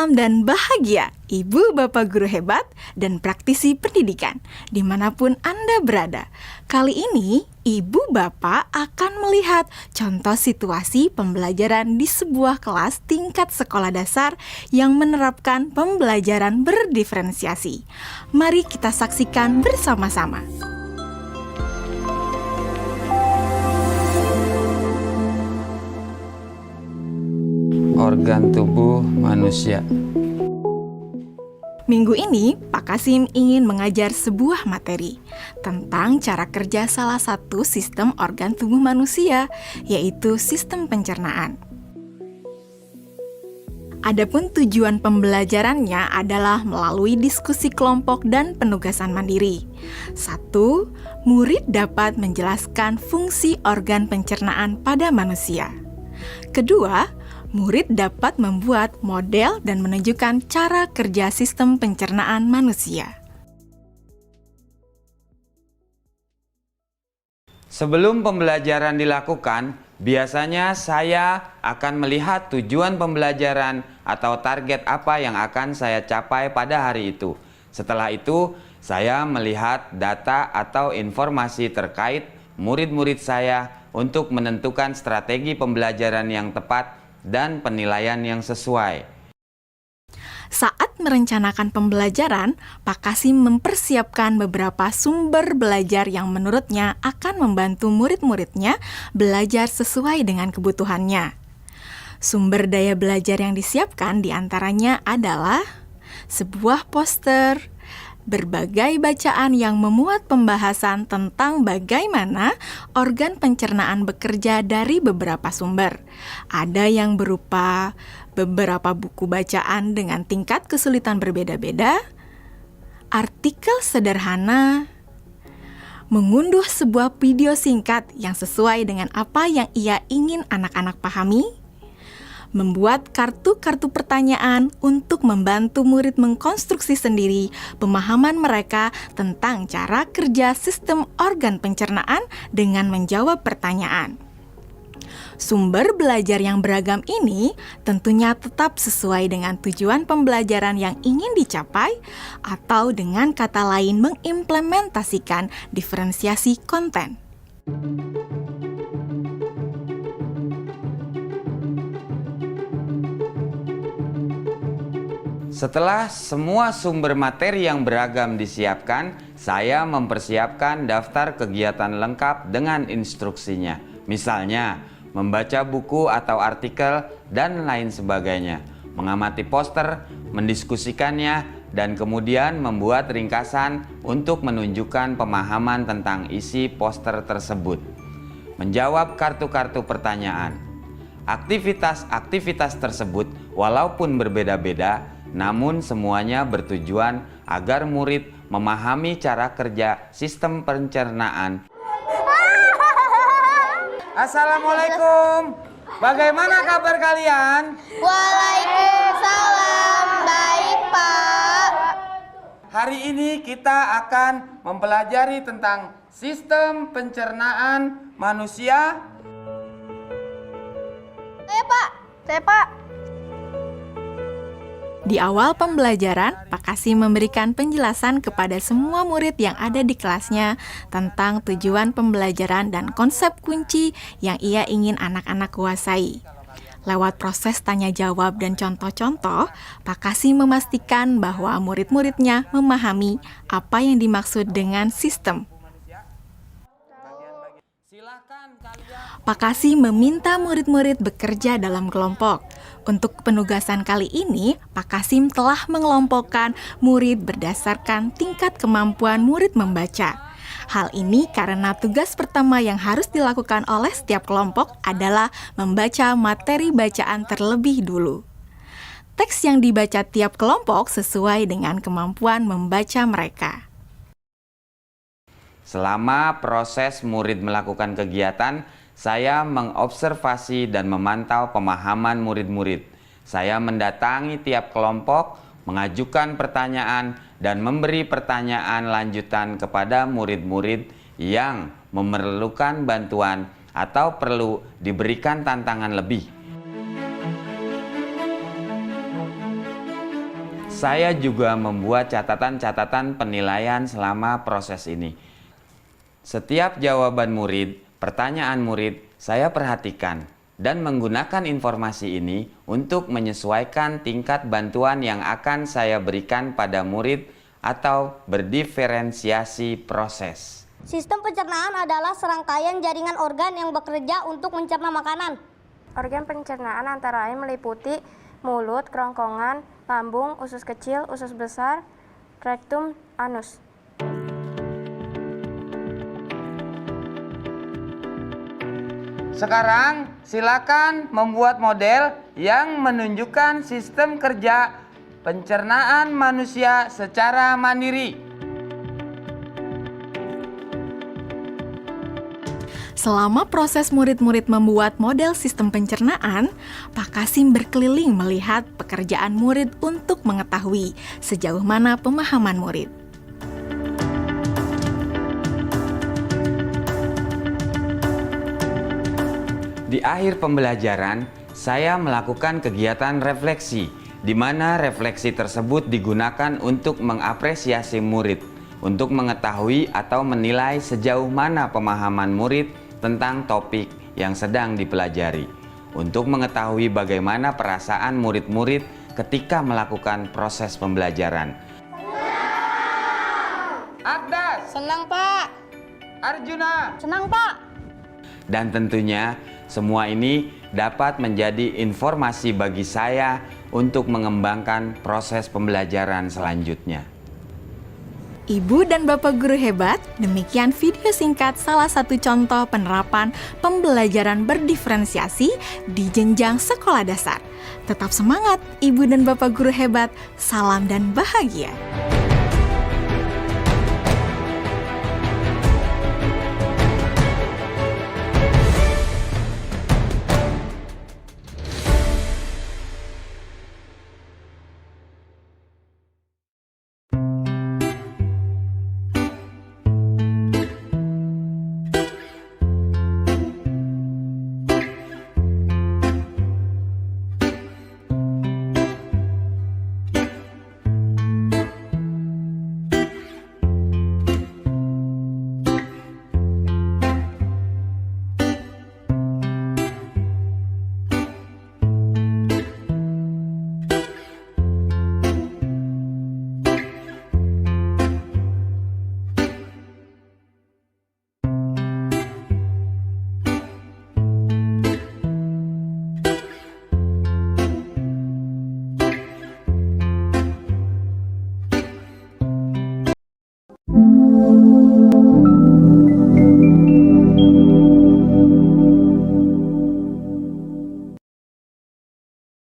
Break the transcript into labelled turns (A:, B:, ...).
A: Salam dan bahagia, Ibu Bapak Guru hebat dan praktisi pendidikan, dimanapun Anda berada. Kali ini, Ibu Bapak akan melihat contoh situasi pembelajaran di sebuah kelas tingkat sekolah dasar yang menerapkan pembelajaran berdiferensiasi. Mari kita saksikan bersama-sama.
B: Organ tubuh manusia.
A: Minggu ini, Pak Kasim ingin mengajar sebuah materi tentang cara kerja salah satu sistem organ tubuh manusia, yaitu sistem pencernaan. Adapun tujuan pembelajarannya adalah melalui diskusi kelompok dan penugasan mandiri. 1. Murid dapat menjelaskan fungsi organ pencernaan pada manusia. Kedua, murid dapat membuat model dan menunjukkan cara kerja sistem pencernaan manusia.
B: Sebelum pembelajaran dilakukan, biasanya saya akan melihat tujuan pembelajaran atau target apa yang akan saya capai pada hari itu. Setelah itu, saya melihat data atau informasi terkait murid-murid saya untuk menentukan strategi pembelajaran yang tepat dan penilaian yang sesuai.
A: Saat merencanakan pembelajaran, Pak Kasim mempersiapkan beberapa sumber belajar yang menurutnya akan membantu murid-muridnya belajar sesuai dengan kebutuhannya. Sumber daya belajar yang disiapkan diantaranya adalah sebuah poster, berbagai bacaan yang memuat pembahasan tentang bagaimana organ pencernaan bekerja dari beberapa sumber. Ada yang berupa beberapa buku bacaan dengan tingkat kesulitan berbeda-beda, artikel sederhana, mengunduh sebuah video singkat yang sesuai dengan apa yang ia ingin anak-anak pahami, membuat kartu-kartu pertanyaan untuk membantu murid mengkonstruksi sendiri pemahaman mereka tentang cara kerja sistem organ pencernaan dengan menjawab pertanyaan. Sumber belajar yang beragam ini tentunya tetap sesuai dengan tujuan pembelajaran yang ingin dicapai, atau dengan kata lain mengimplementasikan diferensiasi konten.
B: Setelah semua sumber materi yang beragam disiapkan, saya mempersiapkan daftar kegiatan lengkap dengan instruksinya. Misalnya, membaca buku atau artikel dan lain sebagainya, mengamati poster, mendiskusikannya, dan kemudian membuat ringkasan untuk menunjukkan pemahaman tentang isi poster tersebut. Menjawab kartu-kartu pertanyaan. Aktivitas-aktivitas tersebut walaupun berbeda-beda, namun semuanya bertujuan agar murid memahami cara kerja sistem pencernaan. Assalamualaikum. Bagaimana kabar kalian?
C: Waalaikumsalam. Baik, Pak.
B: Hari ini kita akan mempelajari tentang sistem pencernaan manusia.
C: Saya, Pak.
A: Di awal pembelajaran, Pak Kasim memberikan penjelasan kepada semua murid yang ada di kelasnya tentang tujuan pembelajaran dan konsep kunci yang ia ingin anak-anak kuasai. Lewat proses tanya-jawab dan contoh-contoh, Pak Kasim memastikan bahwa murid-muridnya memahami apa yang dimaksud dengan sistem. Pak Kasim meminta murid-murid bekerja dalam kelompok. Untuk penugasan kali ini, Pak Kasim telah mengelompokkan murid berdasarkan tingkat kemampuan murid membaca. Hal ini karena tugas pertama yang harus dilakukan oleh setiap kelompok adalah membaca materi bacaan terlebih dulu. Teks yang dibaca tiap kelompok sesuai dengan kemampuan membaca mereka.
B: Selama proses murid melakukan kegiatan, saya mengobservasi dan memantau pemahaman murid-murid. Saya mendatangi tiap kelompok, mengajukan pertanyaan, dan memberi pertanyaan lanjutan kepada murid-murid yang memerlukan bantuan atau perlu diberikan tantangan lebih. Saya juga membuat catatan-catatan penilaian selama proses ini. Setiap jawaban murid, pertanyaan murid, saya perhatikan dan menggunakan informasi ini untuk menyesuaikan tingkat bantuan yang akan saya berikan pada murid atau berdiferensiasi proses.
C: Sistem pencernaan adalah serangkaian jaringan organ yang bekerja untuk mencerna makanan.
D: Organ pencernaan antara lain meliputi mulut, kerongkongan, lambung, usus kecil, usus besar, rektum, anus.
B: Sekarang silakan membuat model yang menunjukkan sistem kerja pencernaan manusia secara mandiri.
A: Selama proses murid-murid membuat model sistem pencernaan, Pak Kasim berkeliling melihat pekerjaan murid untuk mengetahui sejauh mana pemahaman murid.
B: Di akhir pembelajaran, saya melakukan kegiatan refleksi, di mana refleksi tersebut digunakan untuk mengapresiasi murid, untuk mengetahui atau menilai sejauh mana pemahaman murid tentang topik yang sedang dipelajari, untuk mengetahui bagaimana perasaan murid-murid ketika melakukan proses pembelajaran. Agdas,
C: Senang, Pak.
B: Arjuna,
C: Senang, Pak.
B: dan tentunya semua ini dapat menjadi informasi bagi saya untuk mengembangkan proses pembelajaran selanjutnya.
A: Ibu dan Bapak guru hebat, demikian video singkat salah satu contoh penerapan pembelajaran berdiferensiasi di jenjang sekolah dasar. Tetap semangat, Ibu dan Bapak guru hebat. Salam dan bahagia.